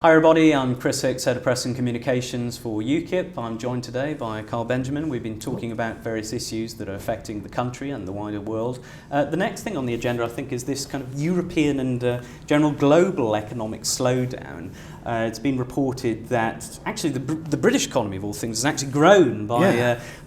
Hi everybody, I'm Kris, Hicks, Head of Press and Communications for UKIP. I'm joined today by Carl Benjamin. We've been talking about various issues that are affecting the country and the wider world. The next thing on the agenda, I think, is this kind of European and general global economic slowdown. It's been reported that actually the British economy, of all things, has actually grown by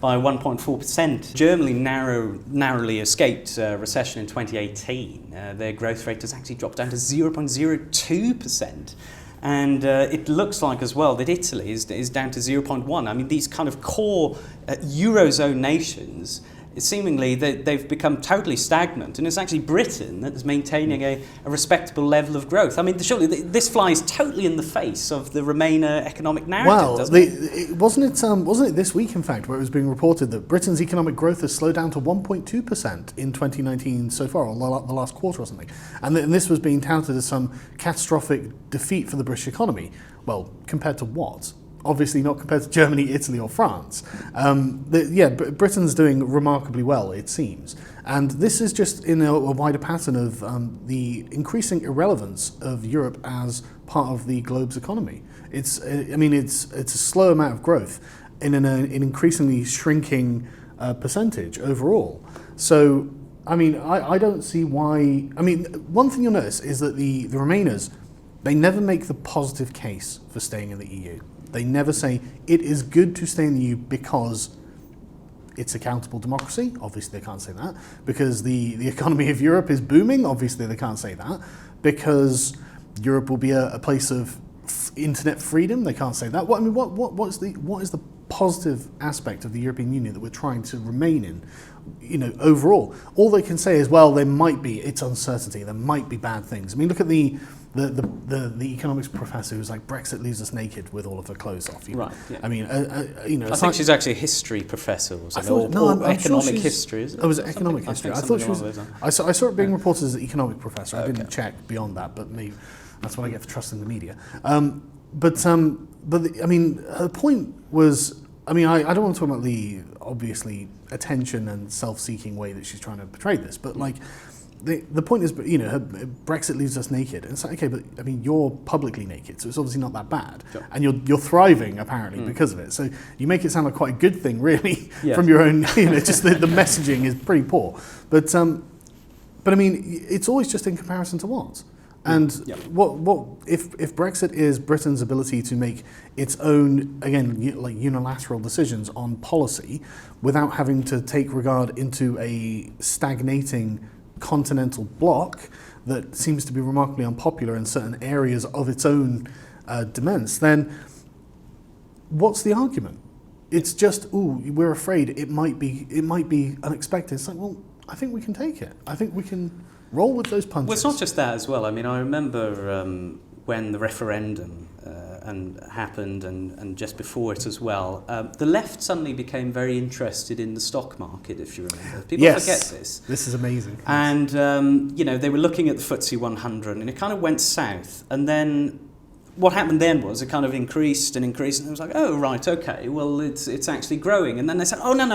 1.4%. Germany narrowly escaped recession in 2018. Their growth rate has actually dropped down to 0.02%. And it looks like as well that Italy is down to 0.1. I mean, these kind of core Eurozone nations, seemingly they've become totally stagnant, and it's actually Britain that is maintaining a respectable level of growth. I mean, surely this flies totally in the face of the Remainer economic narrative, doesn't it? Wasn't it this week, in fact, where it was being reported that Britain's economic growth has slowed down to 1.2% in 2019 so far, or the last quarter or something, and this was being touted as some catastrophic defeat for the British economy. Well, compared to what? Obviously not compared to Germany, Italy or France. Britain's doing remarkably well, it seems. And this is just in a wider pattern of the increasing irrelevance of Europe as part of the globe's economy. It's a slow amount of growth in an increasingly shrinking percentage overall. So, I mean, I don't see why. I mean, one thing you'll notice is that the Remainers, they never make the positive case for staying in the EU. They never say it is good to stay in the EU because it's accountable democracy. Obviously, they can't say that. Because the economy of Europe is booming. Obviously, they can't say that. Because Europe will be a place of internet freedom. They can't say that. What is the positive aspect of the European Union that we're trying to remain in? You know, overall, all they can say is, well, it's uncertainty. There might be bad things. I mean, look at the economics professor who's like, Brexit leaves us naked with all of her clothes off. Right. Yeah. I mean, I think she's actually a history professor, economic history. Is it? Oh, was it economic history? I thought she was. I saw it being reported as an economic professor. I didn't check beyond that, but maybe that's what I get for trusting the media. But I mean, her point was. I mean, I don't want to talk about the obviously attention and self-seeking way that she's trying to portray this, but like. The point is, you know, Brexit leaves us naked. And it's like, okay, but I mean, you're publicly naked, so it's obviously not that bad. Sure. And you're thriving, apparently, because of it. So you make it sound like quite a good thing, really, from your own, just the messaging is pretty poor. But I mean, it's always just in comparison to what? And what if Brexit is Britain's ability to make its own, again, like unilateral decisions on policy without having to take regard into a stagnating continental bloc that seems to be remarkably unpopular in certain areas of its own demands, then what's the argument? It's just, we're afraid it might be unexpected. It's like, well, I think we can take it. I think we can roll with those punches. Well, it's not just that as well. I mean, I remember when the referendum happened and just before it as well, the left suddenly became very interested in the stock market, if you remember. People forget this. This is amazing. And, they were looking at the FTSE 100 and it kind of went south. And then what happened then was it kind of increased and increased and it was like, oh, right, okay, well, it's actually growing. And then they said, oh, no.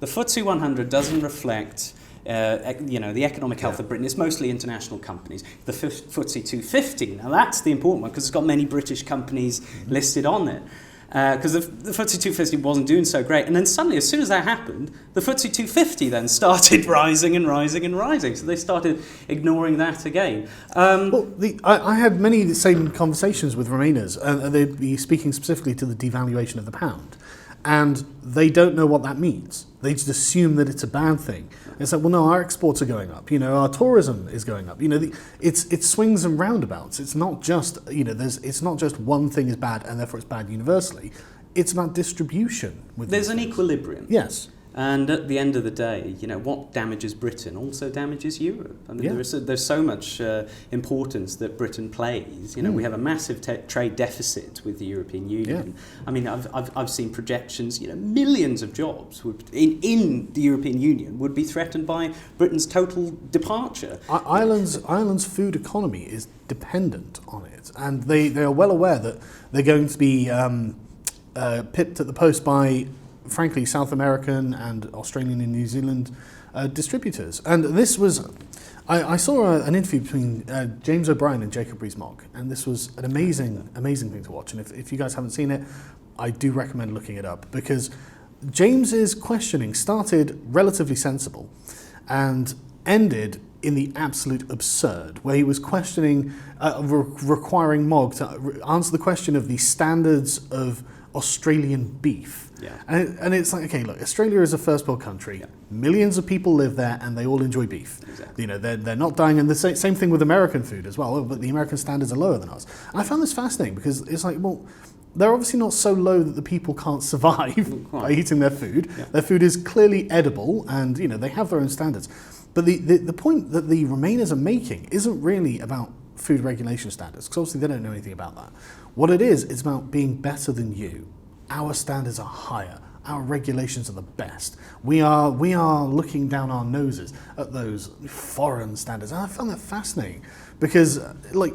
The FTSE 100 doesn't reflect the economic health of Britain. It's mostly international companies. The FTSE 250, now that's the important one because it's got many British companies listed on it. Because the FTSE 250 wasn't doing so great. And then suddenly, as soon as that happened, the FTSE 250 then started rising and rising and rising. So they started ignoring that again. I had many of the same conversations with Remainers, and they'd be speaking specifically to the devaluation of the pound. And they don't know what that means. They just assume that it's a bad thing. It's like, well, no, our exports are going up. Our tourism is going up. It swings and roundabouts. It's not just it's not just one thing is bad and therefore it's bad universally. It's about distribution. There's an equilibrium. Yes. And at the end of the day, what damages Britain also damages Europe. I mean, there's so much importance that Britain plays. We have a massive trade deficit with the European Union. Yeah. I mean, I've seen projections. Millions of jobs in the European Union would be threatened by Britain's total departure. Ireland's food economy is dependent on it, and they are well aware that they're going to be pipped at the post by, frankly, South American and Australian and New Zealand distributors. And this was, I saw an interview between James O'Brien and Jacob Rees-Mogg, and this was an amazing thing to watch. And if you guys haven't seen it, I do recommend looking it up, because James's questioning started relatively sensible and ended in the absolute absurd, where he was questioning, requiring Mogg to answer the question of the standards of Australian beef. Yeah. And it's like, okay, look, Australia is a first world country. Yeah. Millions of people live there, and they all enjoy beef. Exactly. You know, they're not dying. And the same thing with American food as well, but the American standards are lower than ours. And I found this fascinating, because it's like, well, they're obviously not so low that the people can't survive by eating their food. Yeah. Their food is clearly edible, and you know, they have their own standards. But the point that the Remainers are making isn't really about food regulation standards, because obviously they don't know anything about that. What it is, it's about being better than you. Our standards are higher. Our regulations are the best. We are looking down our noses at those foreign standards. And I found that fascinating, because like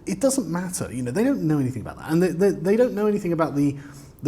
it doesn't matter. You know, they don't know anything about that, and they don't know anything about the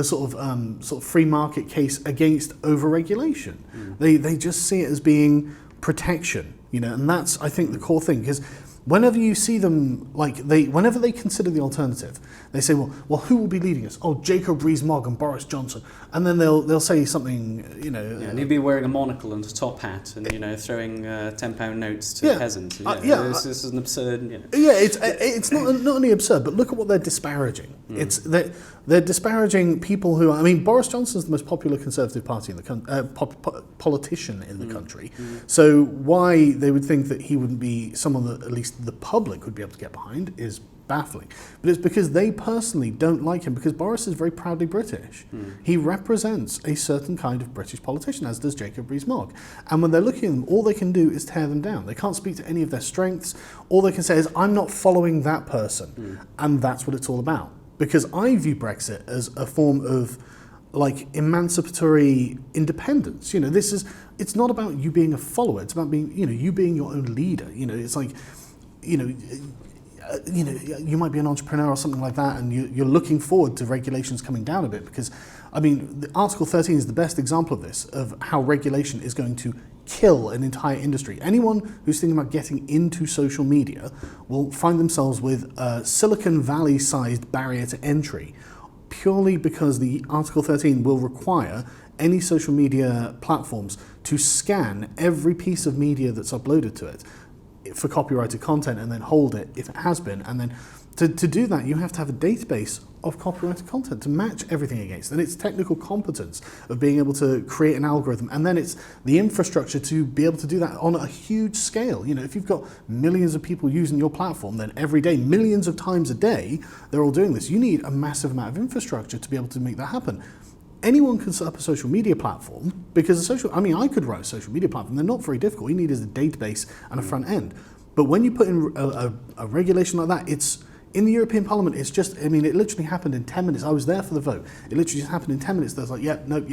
sort of free market case against overregulation. They just see it as being protection. You know, and that's, I think, the core thing, because whenever you see them, whenever they consider the alternative, they say, well, who will be leading us? Oh, Jacob Rees-Mogg and Boris Johnson, and then they'll say something, you know. Yeah, and he'll be wearing a monocle and a top hat, and you know, throwing £10 notes to peasants. This is an absurd. You know. Yeah, it's not only absurd, but look at what they're disparaging. It's they're disparaging people who are, I mean, Boris Johnson's the most popular Conservative Party in the politician in the country. So why they would think that he wouldn't be someone that at least the public would be able to get behind is baffling. But it's because they personally don't like him, because Boris is very proudly British. He represents a certain kind of British politician, as does Jacob Rees-Mogg. And when they're looking at them, all they can do is tear them down. They can't speak to any of their strengths. All they can say is, I'm not following that person. And that's what it's all about. Because I view Brexit as a form of like emancipatory independence. You know, it's not about you being a follower. It's about being, you know, you being your own leader. You know, it's like, you know, you might be an entrepreneur or something like that, and you're looking forward to regulations coming down a bit, because, I mean, Article 13 is the best example of this, of how regulation is going to kill an entire industry. Anyone who's thinking about getting into social media will find themselves with a Silicon Valley-sized barrier to entry, purely because the Article 13 will require any social media platforms to scan every piece of media that's uploaded to it for copyrighted content, and then hold it if it has been. And then to do that, you have to have a database of copyrighted content to match everything against. And it's technical competence of being able to create an algorithm. And then it's the infrastructure to be able to do that on a huge scale. You know, if you've got millions of people using your platform, then every day, millions of times a day, they're all doing this. You need a massive amount of infrastructure to be able to make that happen. Anyone can set up a social media platform, because I could run a social media platform. They're not very difficult. All you need is a database and a front end. But when you put in a regulation like that, it's in the European Parliament. It's just, I mean, it literally happened in 10 minutes. I was there for the vote. It literally just happened in 10 minutes. There's like, yep, nope,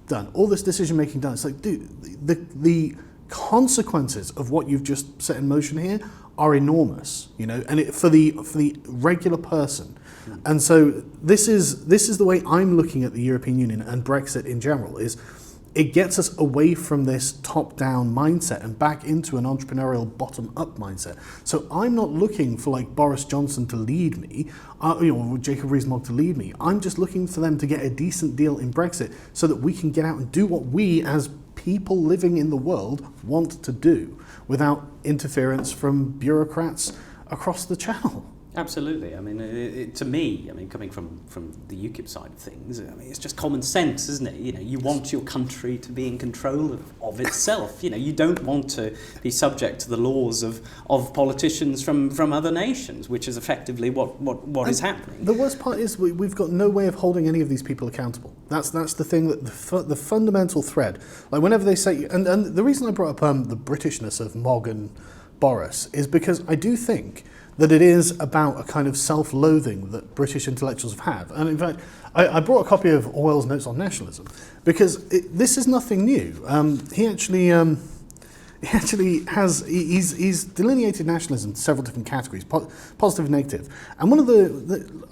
done. All this decision making done. It's like, dude, the consequences of what you've just set in motion here are enormous, you know, and for the regular person. And so this is the way I'm looking at the European Union and Brexit in general. Is it gets us away from this top-down mindset and back into an entrepreneurial bottom-up mindset. So I'm not looking for like Boris Johnson to lead me, or Jacob Rees-Mogg to lead me. I'm just looking for them to get a decent deal in Brexit, so that we can get out and do what we as people living in the world want to do, without interference from bureaucrats across the channel. Absolutely. I mean, to me, I mean, coming from the UKIP side of things, I mean, it's just common sense, isn't it? You know, you want your country to be in control of itself. You know, you don't want to be subject to the laws of politicians from other nations, which is effectively what is happening. The worst part is we've got no way of holding any of these people accountable. That's the thing, that the fundamental thread. Like whenever they say, and the reason I brought up the Britishness of Mogg and Boris is because I do think that it is about a kind of self-loathing that British intellectuals have. And in fact, I brought a copy of Orwell's Notes on Nationalism, because this is nothing new. He actually has, he's delineated nationalism into several different categories, positive and negative. And one of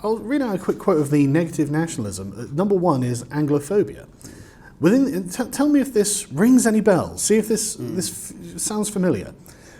I'll read out a quick quote of the negative nationalism. Number one is Anglophobia. Tell me if this rings any bells. See if this sounds familiar.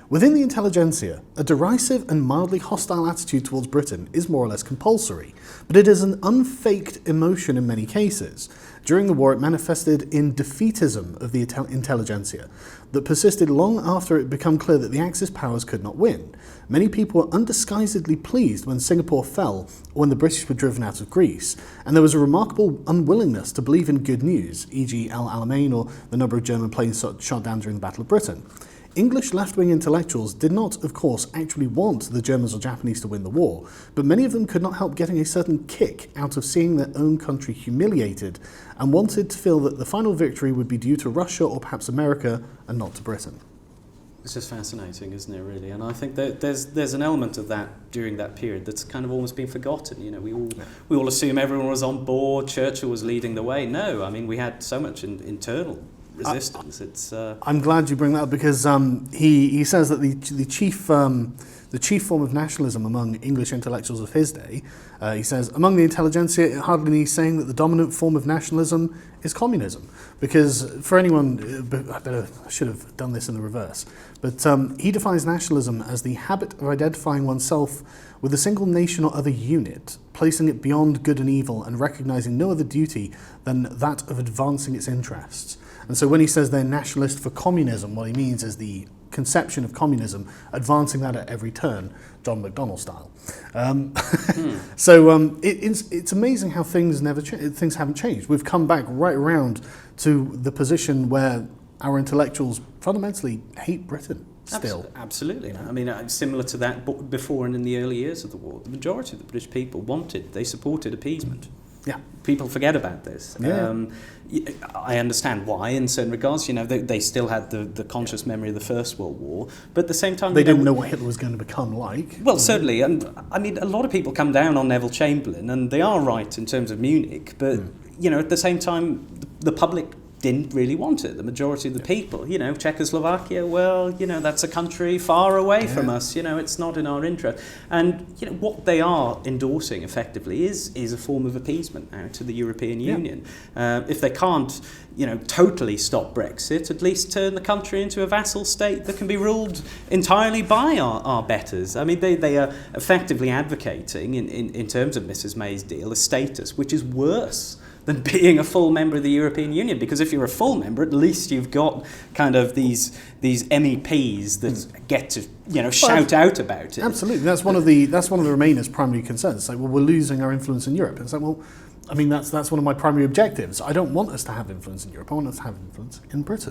Within the intelligentsia, a derisive and mildly hostile attitude towards Britain is more or less compulsory, but it is an unfaked emotion in many cases. During the war, it manifested in defeatism of the intelligentsia that persisted long after it became clear that the Axis powers could not win. Many people were undisguisedly pleased when Singapore fell or when the British were driven out of Greece, and there was a remarkable unwillingness to believe in good news, e.g. El Alamein or the number of German planes shot down during the Battle of Britain. English left-wing intellectuals did not, of course, actually want the Germans or Japanese to win the war, but many of them could not help getting a certain kick out of seeing their own country humiliated and wanted to feel that the final victory would be due to Russia or perhaps America and not to Britain. It's just fascinating, isn't it, really? And I think that there's an element of that during that period that's kind of almost been forgotten. You know, we all assume everyone was on board, Churchill was leading the way. No, I mean, we had so much internal resistance. I'm glad you bring that up because he says that the chief form of nationalism among English intellectuals of his day, he says, among the intelligentsia, it hardly needs saying that the dominant form of nationalism is communism. Because for anyone, I should have done this in the reverse, but he defines nationalism as the habit of identifying oneself with a single nation or other unit, placing it beyond good and evil and recognizing no other duty than that of advancing its interests. And so when he says they're nationalist for communism, what he means is the conception of communism, advancing that at every turn, John McDonnell style. So it's amazing how things haven't changed. We've come back right around to the position where our intellectuals fundamentally hate Britain still. Absolutely. You know? I mean, similar to that before and in the early years of the war, the majority of the British people they supported appeasement. Yeah, people forget about this. Yeah. I understand why in certain regards. You know, they still had the conscious memory of the First World War, but at the same time they didn't know what Hitler was going to become like. Well, certainly, and I mean, a lot of people come down on Neville Chamberlain, and they are right in terms of Munich, but you know, at the same time, the public didn't really want it. The majority of the people, you know, Czechoslovakia, well, you know, that's a country far away from us. You know, it's not in our interest. And, you know, what they are endorsing effectively is a form of appeasement now to the European Union. If they can't, you know, totally stop Brexit, at least turn the country into a vassal state that can be ruled entirely by our betters. I mean, they are effectively advocating, in terms of Mrs May's deal, a status which is worse than being a full member of the European Union, because if you're a full member, at least you've got kind of these MEPs that get to, you know, shout out about it. Absolutely, that's one of the Remainers' primary concerns. It's like, well, we're losing our influence in Europe. It's like, well, I mean, that's one of my primary objectives. I don't want us to have influence in Europe. I want us to have influence in Britain.